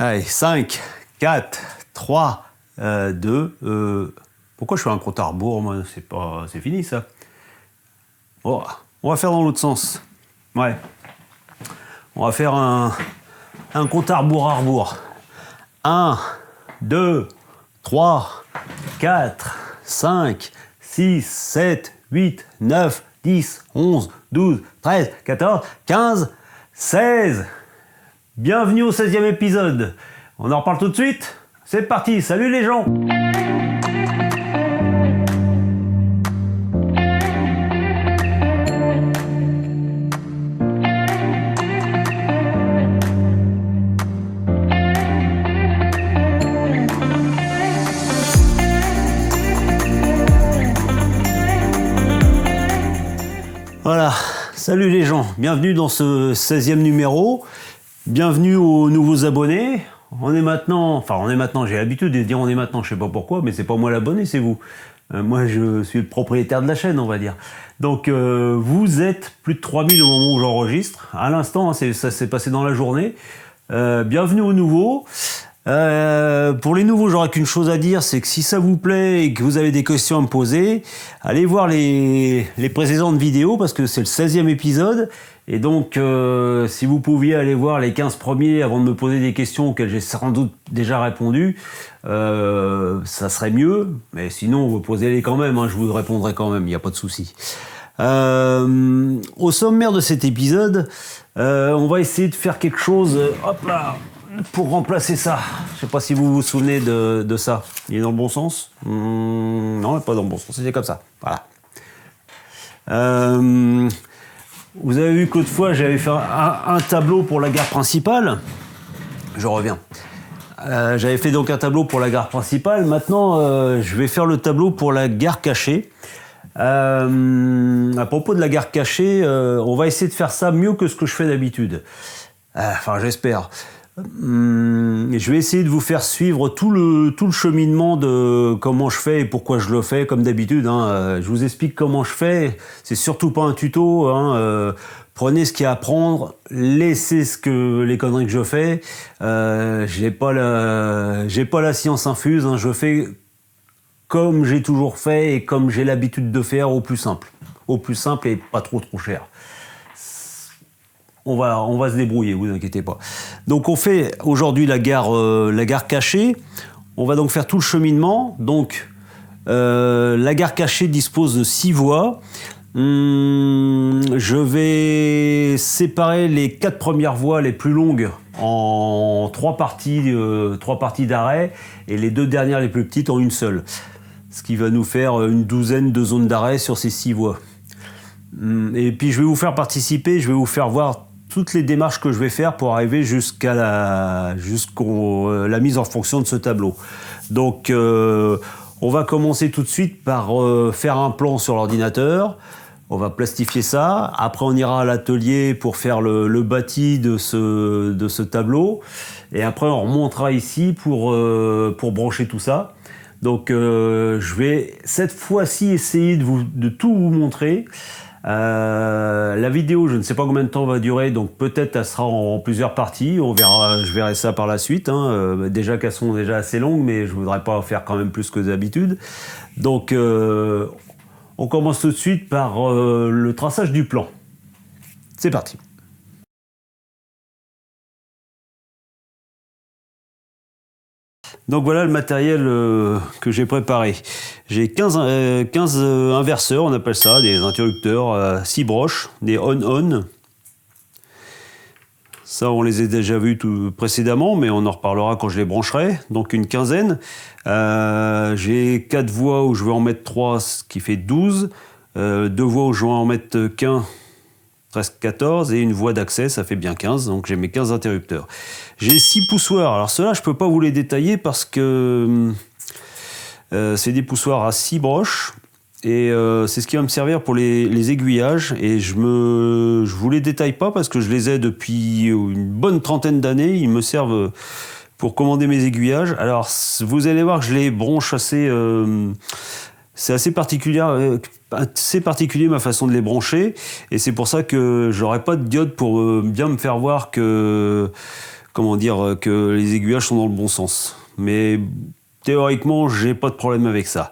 Allez, 5, 4, 3, 2... Pourquoi je fais un compte à rebours, moi? C'est fini, ça. Oh, on va faire dans l'autre sens. Ouais. On va faire un compte à rebours. 1, 2, 3, 4, 5, 6, 7, 8, 9, 10, 11, 12, 13, 14, 15, 16. Bienvenue au 16e épisode. On en reparle tout de suite? C'est parti, salut les gens! Voilà, salut les gens, bienvenue dans ce 16e numéro, bienvenue aux nouveaux abonnés. On est maintenant, j'ai l'habitude de dire on est maintenant, je sais pas pourquoi, mais c'est pas moi l'abonné, c'est vous. Moi je suis le propriétaire de la chaîne, on va dire. Donc vous êtes plus de 3000 au moment où j'enregistre, à l'instant, ça s'est passé dans la journée. Bienvenue aux nouveaux. Pour les nouveaux, j'aurais qu'une chose à dire, c'est que si ça vous plaît et que vous avez des questions à me poser, allez voir les précédentes vidéos parce que c'est le 16e épisode. Et donc, si vous pouviez aller voir les 15 premiers avant de me poser des questions auxquelles j'ai sans doute déjà répondu, ça serait mieux. Mais sinon, vous posez-les quand même, hein, je vous répondrai quand même, il n'y a pas de souci. Au sommaire de cet épisode, on va essayer de faire quelque chose, hop là, pour remplacer ça. Je sais pas si vous vous souvenez de ça. Il est dans le bon sens? Non, pas dans le bon sens, c'est comme ça. Voilà. Vous avez vu qu'autre fois, j'avais fait un tableau pour la gare principale. Je reviens. J'avais fait donc un tableau pour la gare principale. Maintenant, je vais faire le tableau pour la gare cachée. À propos de la gare cachée, on va essayer de faire ça mieux que ce que je fais d'habitude. Enfin, j'espère. Je vais essayer de vous faire suivre tout le cheminement de comment je fais et pourquoi je le fais, comme d'habitude. Je vous explique comment je fais. C'est surtout pas un tuto. Prenez ce qu'il y a à prendre, laissez les conneries que je fais. J'ai pas la science infuse. Je fais comme j'ai toujours fait et comme j'ai l'habitude de faire, au plus simple et pas trop cher. On va se débrouiller, vous inquiétez pas. Donc on fait aujourd'hui la gare cachée. On va donc faire tout le cheminement. Donc la gare cachée dispose de 6 voies. Je vais séparer les 4 premières voies les plus longues en 3 parties d'arrêt et les 2 dernières les plus petites en une seule. Ce qui va nous faire une douzaine de zones d'arrêt sur ces 6 voies. Et puis je vais vous faire participer, je vais vous faire voir toutes les démarches que je vais faire pour arriver jusqu'à la mise en fonction de ce tableau. Donc on va commencer tout de suite par faire un plan sur l'ordinateur. On va plastifier ça. Après on ira à l'atelier pour faire le bâti de ce tableau. Et après on remontera ici pour brancher tout ça. Donc je vais cette fois-ci essayer de tout vous montrer. La vidéo, je ne sais pas combien de temps va durer, donc peut-être elle sera en plusieurs parties. On verra, je verrai ça par la suite. Déjà qu'elles sont déjà assez longues, mais je voudrais pas en faire quand même plus que d'habitude. Donc on commence tout de suite par le traçage du plan. C'est parti. Donc voilà le matériel que j'ai préparé. J'ai 15 inverseurs, on appelle ça, des interrupteurs, 6 broches, des on-on. Ça, on les a déjà vus précédemment, mais on en reparlera quand je les brancherai. Donc une quinzaine. J'ai 4 voies où je vais en mettre 3, ce qui fait 12. 2 voies où je vais en mettre qu'un, presque 14, et une voie d'accès, ça fait bien 15, donc j'ai mes 15 interrupteurs. J'ai 6 poussoirs, alors ceux-là je peux pas vous les détailler parce que c'est des poussoirs à 6 broches, et c'est ce qui va me servir pour les aiguillages, et je vous les détaille pas parce que je les ai depuis une bonne trentaine d'années, ils me servent pour commander mes aiguillages. Alors vous allez voir que je les bronche assez... c'est assez particulier ma façon de les brancher, et c'est pour ça que j'aurai pas de diode pour bien me faire voir que comment dire, que les aiguillages sont dans le bon sens. Mais théoriquement, j'ai pas de problème avec ça.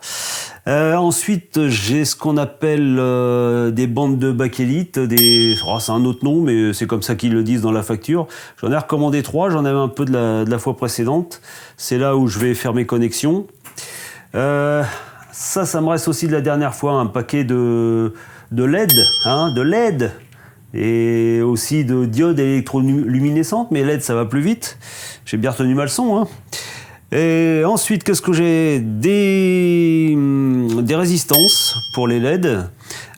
Ensuite, j'ai ce qu'on appelle des bandes de bakélite. C'est un autre nom, mais c'est comme ça qu'ils le disent dans la facture. J'en ai recommandé 3, j'en avais un peu de la fois précédente. C'est là où je vais faire mes connexions. Ça me reste aussi de la dernière fois, un paquet de LED, de LED. Et aussi de diodes électroluminescentes, mais LED ça va plus vite. J'ai bien retenu ma leçon. Et ensuite, qu'est-ce que j'ai? Des résistances pour les LED.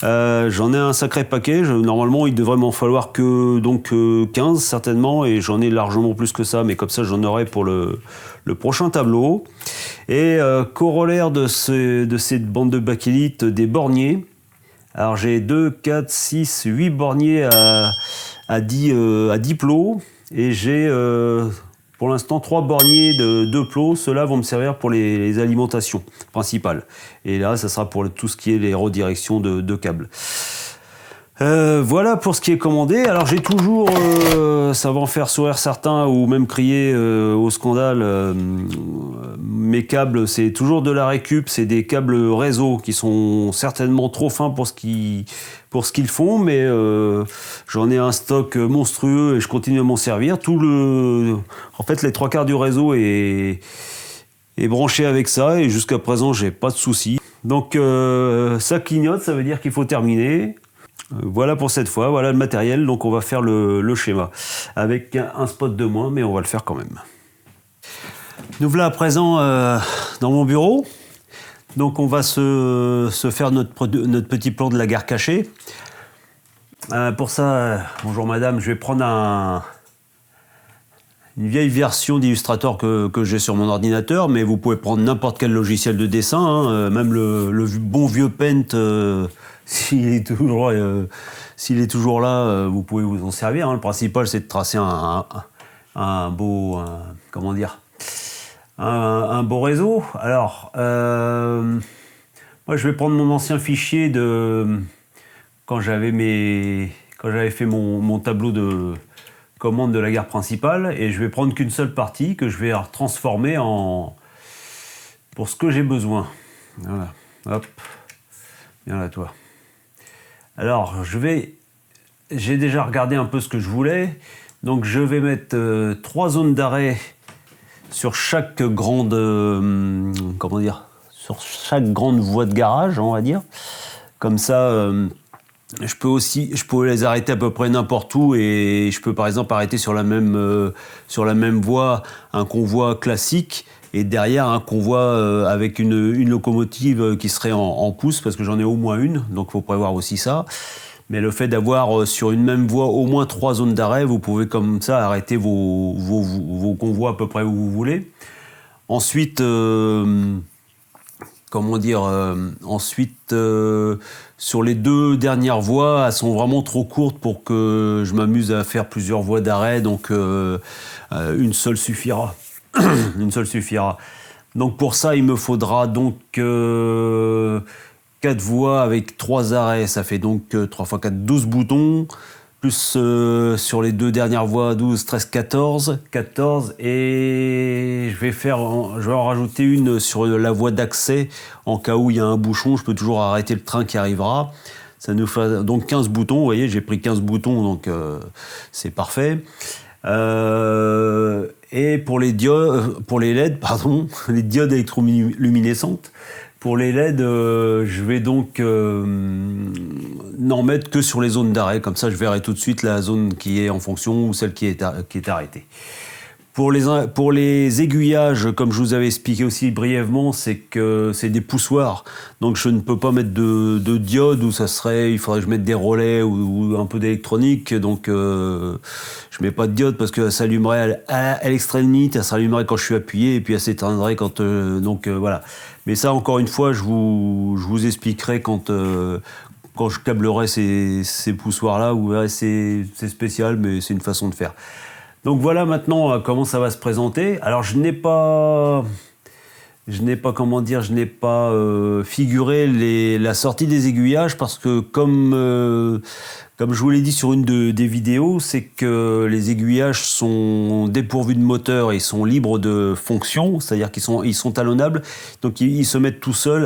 J'en ai un sacré paquet. Normalement, il devrait m'en falloir que 15 certainement, et j'en ai largement plus que ça, mais comme ça, j'en aurai pour le prochain tableau. Et corollaire de cette bande de bakélite, des borniers. Alors j'ai 2, 4, 6, 8 borniers à 10 plots, et j'ai pour l'instant 3 borniers de 2 plots. Ceux-là vont me servir pour les alimentations principales. Et là, ça sera pour tout ce qui est les redirections de câbles. Voilà pour ce qui est commandé. Alors j'ai toujours, ça va en faire sourire certains ou même crier au scandale, mes câbles, c'est toujours de la récup, c'est des câbles réseau qui sont certainement trop fins pour ce qu'ils font, mais j'en ai un stock monstrueux et je continue à m'en servir. En fait, les 3/4 du réseau est branché avec ça, et jusqu'à présent, j'ai pas de soucis. Donc ça clignote, ça veut dire qu'il faut terminer. Voilà pour cette fois, voilà le matériel, donc on va faire le schéma avec un spot de moins, mais on va le faire quand même. Nous voilà à présent dans mon bureau, donc on va se faire notre petit plan de la gare cachée. Pour ça, bonjour madame, je vais prendre une vieille version d'Illustrator que j'ai sur mon ordinateur, mais vous pouvez prendre n'importe quel logiciel de dessin, même le bon vieux Paint. S'il est toujours là, vous pouvez vous en servir. Le principal, c'est de tracer un beau réseau. Alors, moi, je vais prendre mon ancien fichier de quand j'avais fait mon tableau de commande de la gare principale, et je vais prendre qu'une seule partie que je vais transformer pour ce que j'ai besoin. Voilà. Hop. Viens là, toi. Alors, j'ai déjà regardé un peu ce que je voulais, donc je vais mettre 3 zones d'arrêt sur chaque grande, sur chaque grande voie de garage, on va dire. Comme ça, je peux les arrêter à peu près n'importe où, et je peux par exemple arrêter sur la même voie un convoi classique, et derrière un convoi avec une locomotive qui serait en pouce, parce que j'en ai au moins une, donc il faut prévoir aussi ça. Mais le fait d'avoir sur une même voie au moins 3 zones d'arrêt, vous pouvez comme ça arrêter vos convois à peu près où vous voulez. Ensuite, sur les 2 dernières voies, elles sont vraiment trop courtes pour que je m'amuse à faire plusieurs voies d'arrêt, donc une seule suffira. Une seule suffira. Donc pour ça, il me faudra donc 4 voies avec 3 arrêts. Ça fait donc 3 x 4, 12 boutons. Plus sur les 2 dernières voies, 12, 13, 14. 14, et je vais en rajouter une sur la voie d'accès. En cas où il y a un bouchon, je peux toujours arrêter le train qui arrivera. Ça nous fait donc 15 boutons. Vous voyez, j'ai pris 15 boutons, donc c'est parfait. Et pour les LED, les diodes électroluminescentes, pour les LED, je vais donc n'en mettre que sur les zones d'arrêt. Comme ça, je verrai tout de suite la zone qui est en fonction ou celle qui est arrêtée. Pour les aiguillages, comme je vous avais expliqué aussi brièvement, c'est que c'est des poussoirs. Donc je ne peux pas mettre de diode, il faudrait que je mette des relais ou un peu d'électronique. Donc je mets pas de diode parce que ça s'allumerait à l'extrême limite, ça s'allumerait quand je suis appuyé, et puis elle s'éteindrait quand... voilà. Mais ça, encore une fois, je vous expliquerai quand je câblerai ces poussoirs-là. Vous verrez, c'est spécial, mais c'est une façon de faire. Donc voilà maintenant comment ça va se présenter. Alors je n'ai pas je n'ai pas, comment dire, je n'ai pas figuré la sortie des aiguillages parce que comme je vous l'ai dit sur une des vidéos, c'est que les aiguillages sont dépourvus de moteur et ils sont libres de fonction, c'est-à-dire qu'ils sont talonnables, donc ils se mettent tout seuls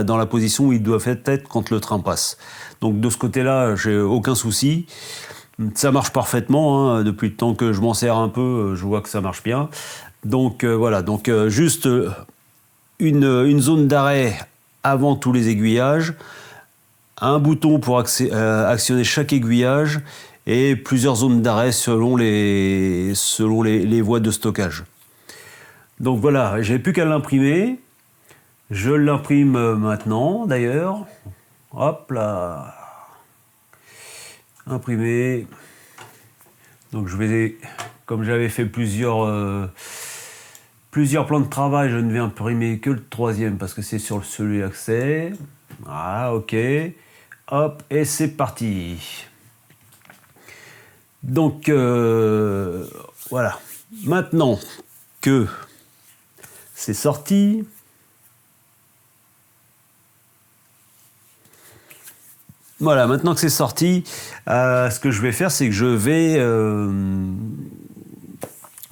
dans la position où ils doivent être quand le train passe. Donc de ce côté-là, j'ai aucun souci. Ça marche parfaitement, hein. Depuis le temps que je m'en sers un peu, je vois que ça marche bien. Donc voilà, donc juste une zone d'arrêt avant tous les aiguillages, un bouton pour actionner chaque aiguillage et plusieurs zones d'arrêt selon les voies de stockage. Donc voilà, j'ai plus qu'à l'imprimer. Je l'imprime maintenant d'ailleurs. Hop là. Imprimer. Donc je vais, comme j'avais fait plusieurs plans de travail, je ne vais imprimer que le troisième parce que c'est sur celui accès. Voilà, ok. Hop, et c'est parti. Donc voilà. Maintenant que c'est sorti, voilà, maintenant que c'est sorti, ce que je vais faire, c'est que je vais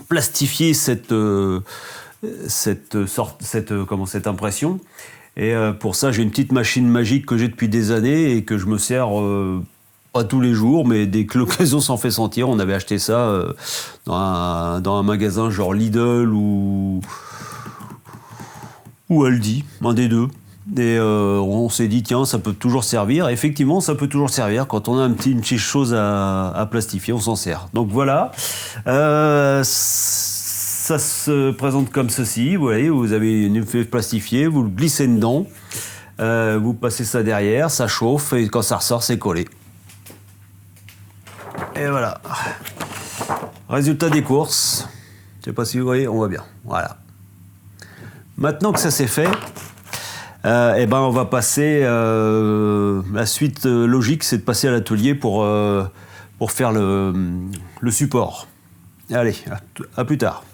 plastifier cette impression. Et pour ça, j'ai une petite machine magique que j'ai depuis des années et que je me sers pas tous les jours, mais dès que l'occasion s'en fait sentir. On avait acheté ça dans un magasin genre Lidl ou Aldi, un des deux. Et on s'est dit, tiens, ça peut toujours servir. Et effectivement, ça peut toujours servir. Quand on a une petite chose à plastifier, on s'en sert. Donc voilà. Ça se présente comme ceci. Vous voyez, vous avez une feuille plastifiée, vous le glissez dedans. Vous passez ça derrière, ça chauffe. Et quand ça ressort, c'est collé. Et voilà. Résultat des courses. Je sais pas si vous voyez, on voit bien. Voilà. Maintenant que ça c'est fait, eh ben on va passer. La suite logique, c'est de passer à l'atelier pour faire le support. Allez, à plus tard.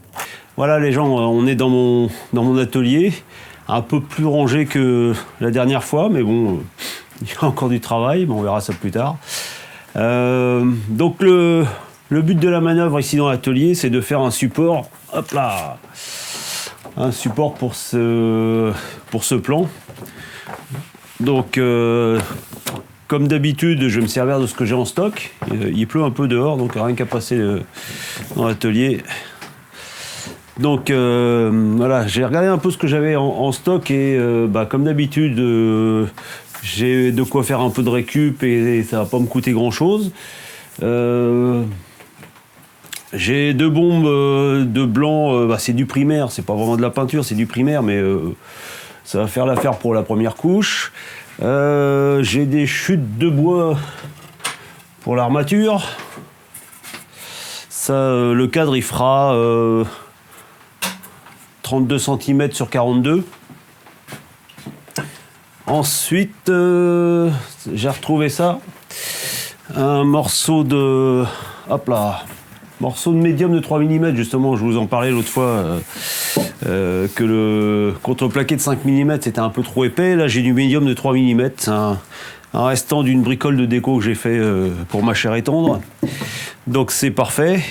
Voilà les gens, on est dans mon atelier, un peu plus rangé que la dernière fois, mais bon, il y a encore du travail, mais on verra ça plus tard. Donc le but de la manœuvre ici dans l'atelier, c'est de faire un support, hop là, un support pour ce plan. Donc comme d'habitude, je vais me servir de ce que j'ai en stock. Il pleut un peu dehors, donc rien qu'à passer dans l'atelier. Donc voilà, j'ai regardé un peu ce que j'avais en stock et comme d'habitude, j'ai de quoi faire un peu de récup et ça va pas me coûter grand chose. J'ai deux bombes de blanc, c'est du primaire, c'est pas vraiment de la peinture, c'est du primaire, mais ça va faire l'affaire pour la première couche. J'ai des chutes de bois pour l'armature. Ça, le cadre il fera 32 cm sur 42. Ensuite, j'ai retrouvé ça. Un morceau de... Hop là. Morceau de médium de 3 mm, justement, je vous en parlais l'autre fois, que le contreplaqué de 5 mm c'était un peu trop épais. Là, j'ai du médium de 3 mm. C'est un restant d'une bricole de déco que j'ai fait pour ma chair et tendre. Donc c'est parfait.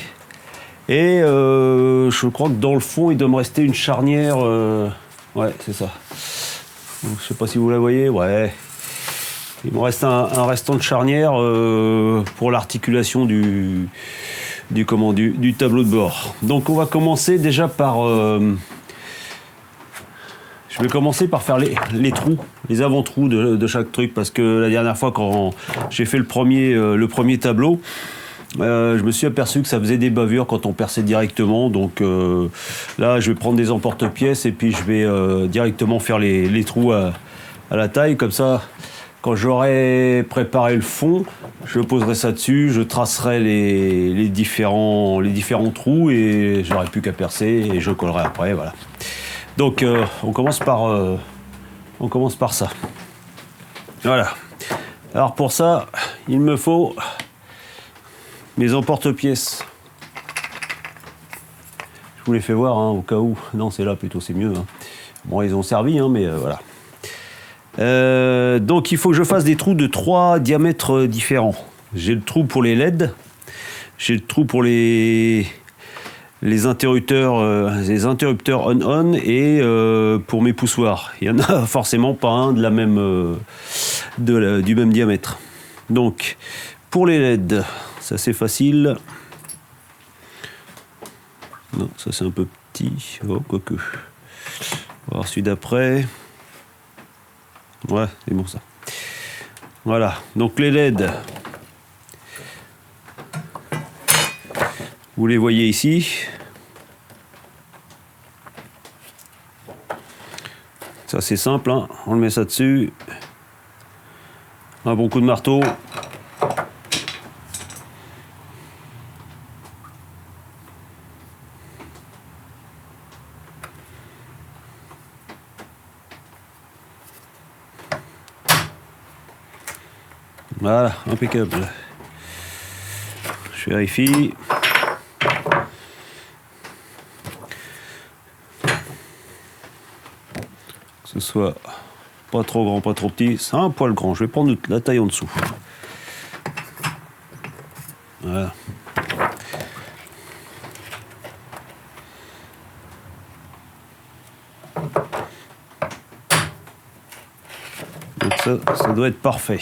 Et je crois que dans le fond, il doit me rester une charnière. Ouais, c'est ça. Donc, je sais pas si vous la voyez. Ouais. Il me reste un restant de charnière pour l'articulation du tableau de bord. Donc on va commencer déjà par... je vais commencer par faire les trous, les avant-trous de chaque truc, parce que la dernière fois quand j'ai fait le premier tableau, je me suis aperçu que ça faisait des bavures quand on perçait directement. Donc là, je vais prendre des emporte-pièces et puis je vais directement faire les trous à la taille. Comme ça, quand j'aurai préparé le fond, je poserai ça dessus, je tracerai les différents trous et j'aurai plus qu'à percer et je collerai après. Voilà. Donc on commence par ça. Voilà. Alors pour ça, il me faut mes emporte-pièces. Je vous les fais voir au cas où. Non, c'est là plutôt, c'est mieux. Bon, ils ont servi, hein, mais voilà. Donc il faut que je fasse des trous de 3 diamètres différents. J'ai le trou pour les LED, j'ai le trou pour les interrupteurs on-on et pour mes poussoirs. Il n'y en a forcément pas un de la même, du même diamètre. Donc pour les LED, ça c'est facile. Non, ça c'est un peu petit. Oh, quoique. On va voir celui d'après. Ouais, c'est bon ça. Voilà, donc les LED, vous les voyez ici. Ça c'est simple, hein. On le met ça dessus. Un bon coup de marteau. Voilà, impeccable. Je vérifie. Que ce soit pas trop grand, pas trop petit. C'est un poil grand. Je vais prendre la taille en dessous. Voilà. Donc ça doit être parfait.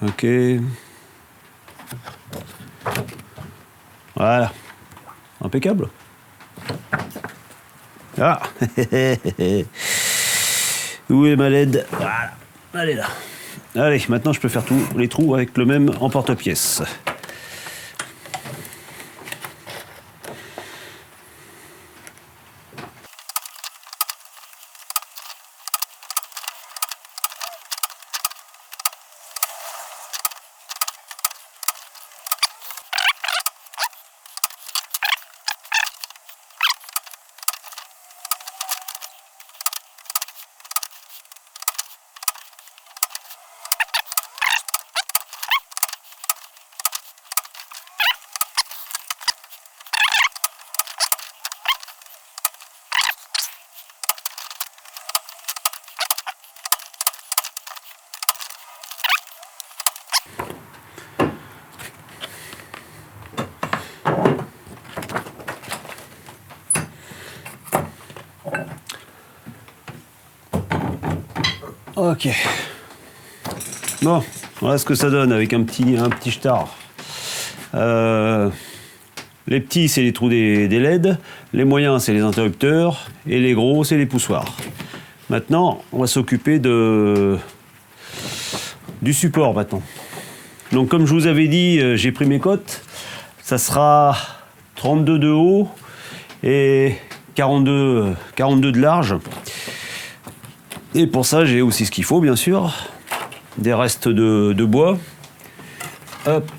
Ok. Voilà. Impeccable. Ah. Où est ma LED? Voilà. Elle est là. Allez, maintenant je peux faire tous les trous avec le même emporte-pièce. Ok. Bon, voilà ce que ça donne avec un petit star. Les petits, c'est les trous des LED. Les moyens, c'est les interrupteurs. Et les gros, c'est les poussoirs. Maintenant, on va s'occuper du support maintenant. Donc, comme je vous avais dit, j'ai pris mes cotes. Ça sera 32 de haut et 42 de large. Et pour ça, j'ai aussi ce qu'il faut, bien sûr. Des restes de bois. Hop.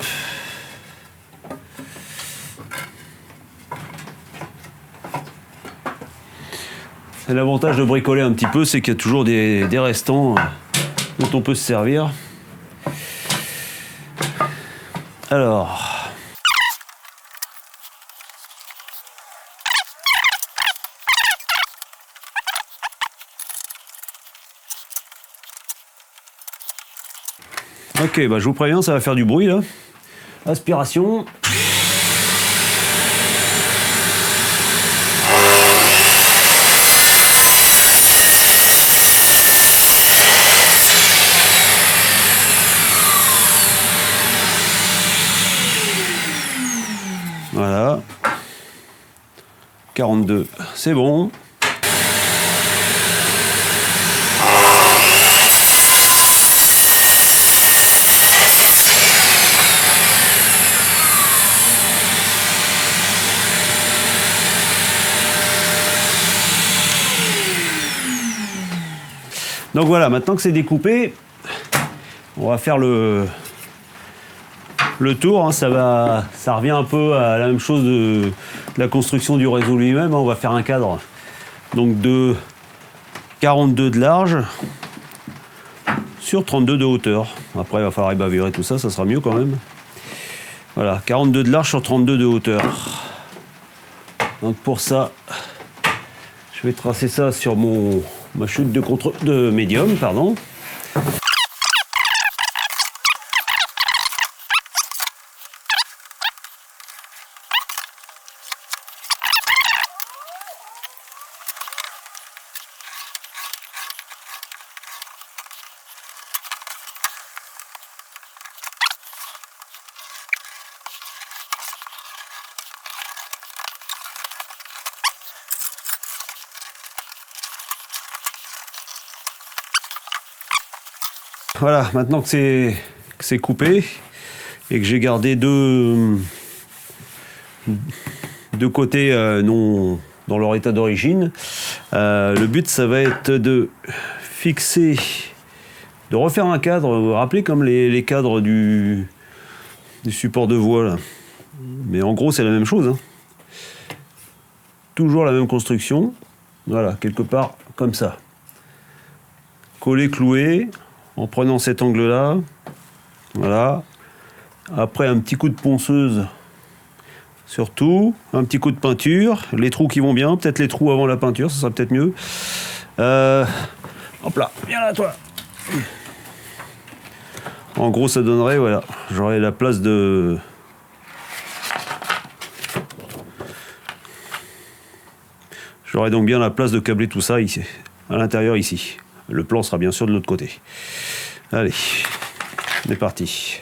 Et l'avantage de bricoler un petit peu, c'est qu'il y a toujours des restants dont on peut se servir. Alors... Ok, bah je vous préviens, ça va faire du bruit là. Aspiration. Voilà. 42, c'est bon. Donc voilà, maintenant que c'est découpé, on va faire le tour. Hein, ça revient un peu à la même chose de la construction du réseau lui-même. Hein, on va faire un cadre donc de 42 de large sur 32 de hauteur. Après, il va falloir ébavurer tout ça, ça sera mieux quand même. Voilà, 42 de large sur 32 de hauteur. Donc pour ça, Je vais tracer ça sur ma chute de médium, pardon. Voilà, maintenant que c'est coupé et que j'ai gardé deux côtés non dans leur état d'origine, le but ça va être de fixer, de refaire un cadre, vous vous rappelez comme les cadres du support de voie là. Mais en gros c'est la même chose, hein. Toujours la même construction, voilà, quelque part comme ça. Coller, clouer, en prenant cet angle-là, voilà. Après, un petit coup de ponceuse, surtout. Un petit coup de peinture. Les trous qui vont bien, peut-être les trous avant la peinture, ça sera peut-être mieux. Hop là, viens là, toi. En gros, ça donnerait, voilà, j'aurais la place de... J'aurais donc bien la place de câbler tout ça ici, à l'intérieur ici. Le plan sera bien sûr de l'autre côté. Allez, on est parti.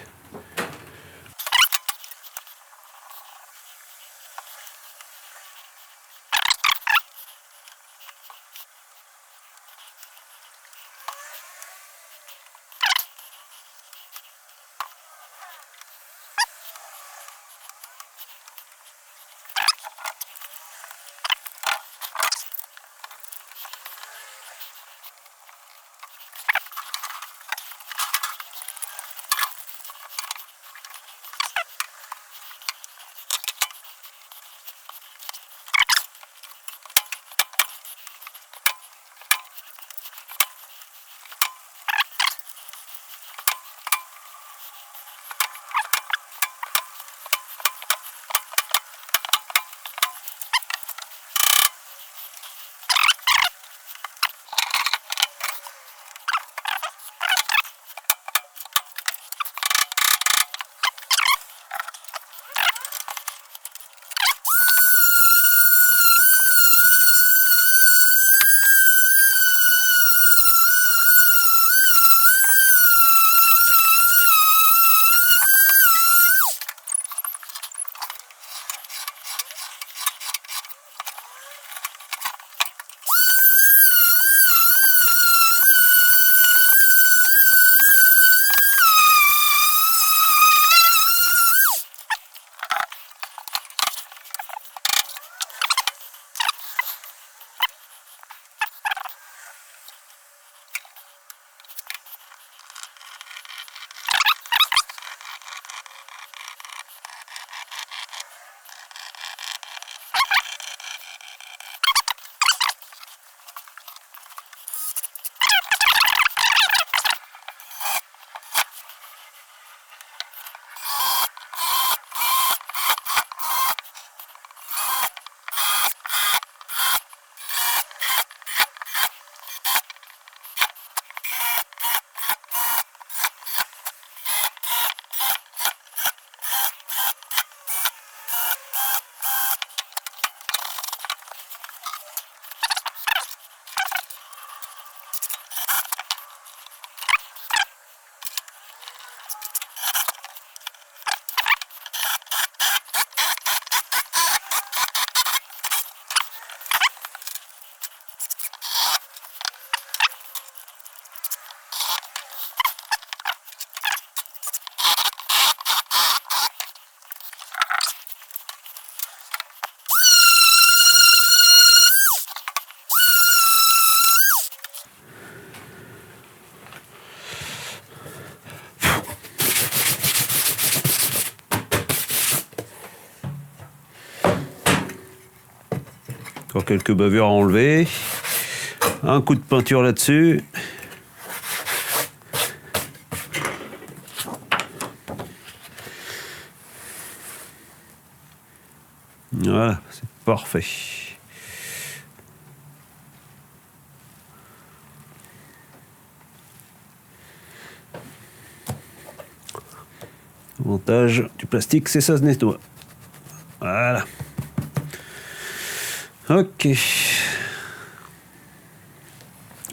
Encore quelques bavures à enlever. Un coup de peinture là-dessus. Voilà, c'est parfait. L'avantage du plastique, c'est ça se nettoie. Voilà. Ok.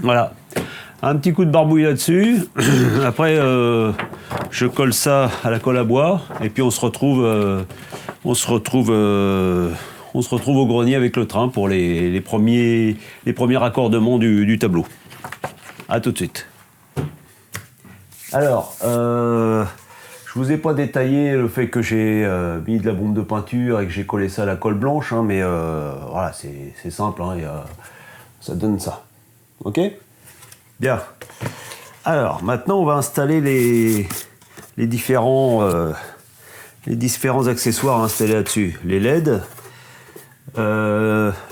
Voilà. Un petit coup de barbouille là-dessus. Après, je colle ça à la colle à bois. Et puis on se retrouve au grenier avec le train pour les premiers raccordements du tableau. A tout de suite. Alors, je vous ai pas détaillé le fait que j'ai mis de la bombe de peinture et que j'ai collé ça à la colle blanche, hein, mais voilà, c'est simple, hein, ça donne ça. Ok ? Bien. Alors, maintenant, on va installer les différents accessoires installés là-dessus. Les LED,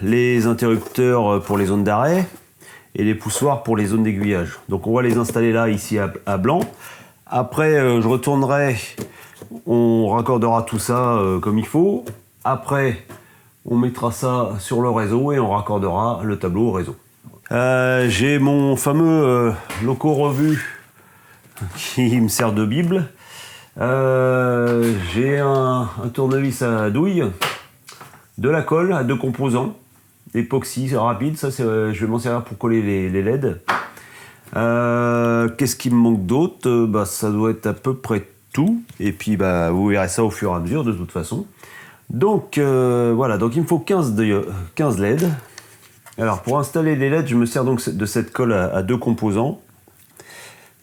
les interrupteurs pour les zones d'arrêt et les poussoirs pour les zones d'aiguillage. Donc, on va les installer là, ici, à blanc. Après, je retournerai, on raccordera tout ça comme il faut. Après, on mettra ça sur le réseau et on raccordera le tableau au réseau. J'ai mon fameux loco revu qui me sert de bible. J'ai un tournevis à douille, de la colle à 2 composants, époxy rapide, ça je vais m'en servir pour coller les LED. Qu'est-ce qui me manque d'autre ? Ça doit être à peu près tout, et puis vous verrez ça au fur et à mesure de toute façon. Donc voilà, donc il me faut 15 LED. Alors pour installer les LED, je me sers donc de cette colle à 2 composants.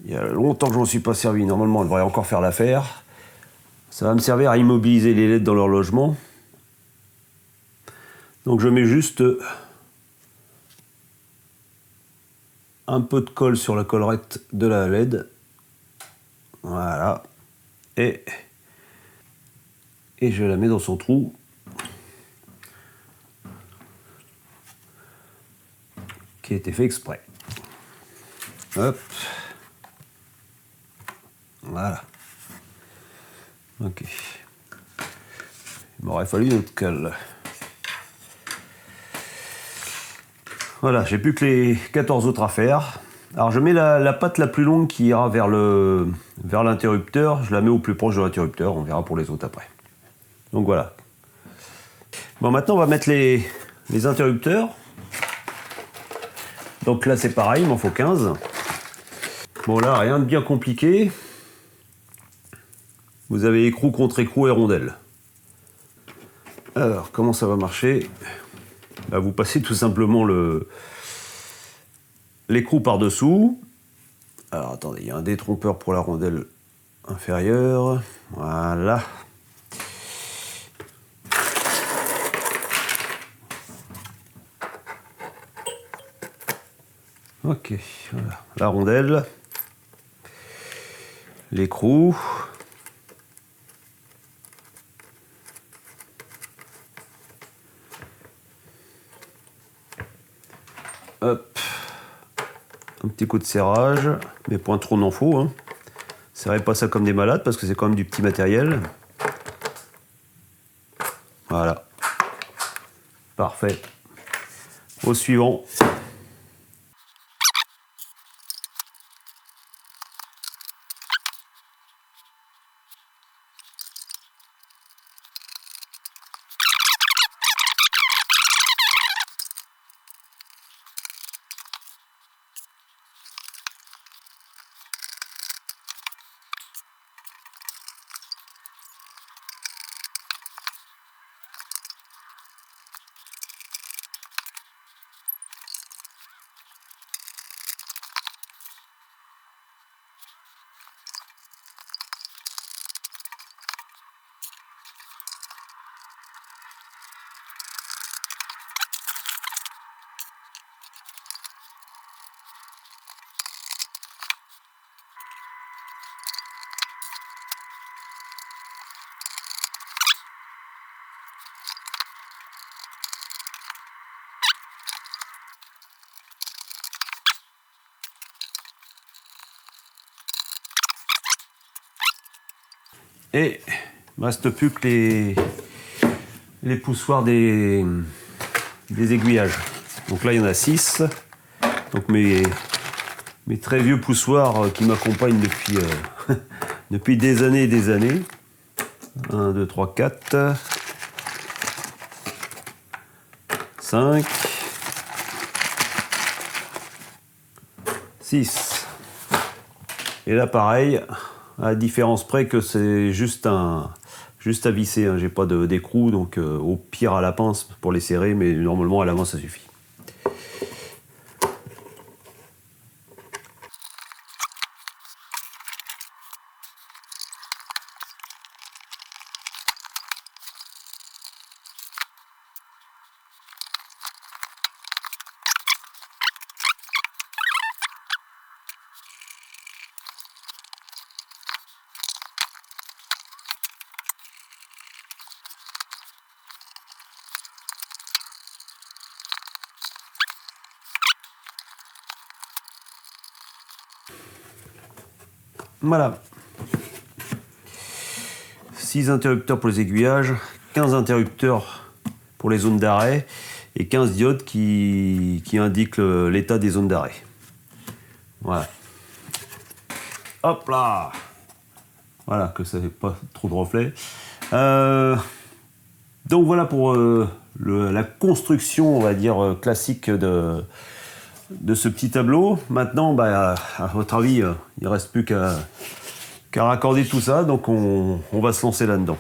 Il y a longtemps que je m'en suis pas servi, normalement elle devrait encore faire l'affaire. Ça va me servir à immobiliser les LED dans leur logement. Donc je mets juste un peu de colle sur la collerette de la LED. Voilà. Et je la mets dans son trou. Qui a été fait exprès. Hop. Voilà. Ok. Il m'aurait fallu une autre colle. Voilà, j'ai plus que les 14 autres à faire. Alors je mets la patte la plus longue qui ira vers l'interrupteur. Je la mets au plus proche de l'interrupteur. On verra pour les autres après. Donc voilà. Bon, maintenant on va mettre les interrupteurs. Donc là c'est pareil, il m'en faut 15. Bon là, rien de bien compliqué. Vous avez écrou contre écrou et rondelle. Alors, comment ça va marcher ? Vous passez tout simplement l'écrou par-dessous. Alors attendez, il y a un détrompeur pour la rondelle inférieure. Voilà. Ok, voilà. La rondelle, l'écrou. Hop. Un petit coup de serrage, mais point trop n'en faut. Hein. Serrez pas ça comme des malades parce que c'est quand même du petit matériel. Voilà. Parfait. Au suivant. Et il ne reste plus que les poussoirs des aiguillages. Donc là, il y en a 6. Donc mes très vieux poussoirs qui m'accompagnent depuis, depuis des années et des années. 1, 2, 3, 4, 5, 6. Et là pareil, à la différence près que c'est juste à visser, hein. J'ai pas d'écrou, donc au pire à la pince pour les serrer, mais normalement à la main ça suffit. Voilà. 6 interrupteurs pour les aiguillages, 15 interrupteurs pour les zones d'arrêt et 15 diodes qui indiquent l'état des zones d'arrêt. Voilà. Hop là. Voilà, que ça n'ait pas trop de reflets. Donc voilà pour la construction, on va dire, classique de ce petit tableau. Maintenant, à votre avis, il ne reste plus qu'à raccorder tout ça, donc on va se lancer là-dedans.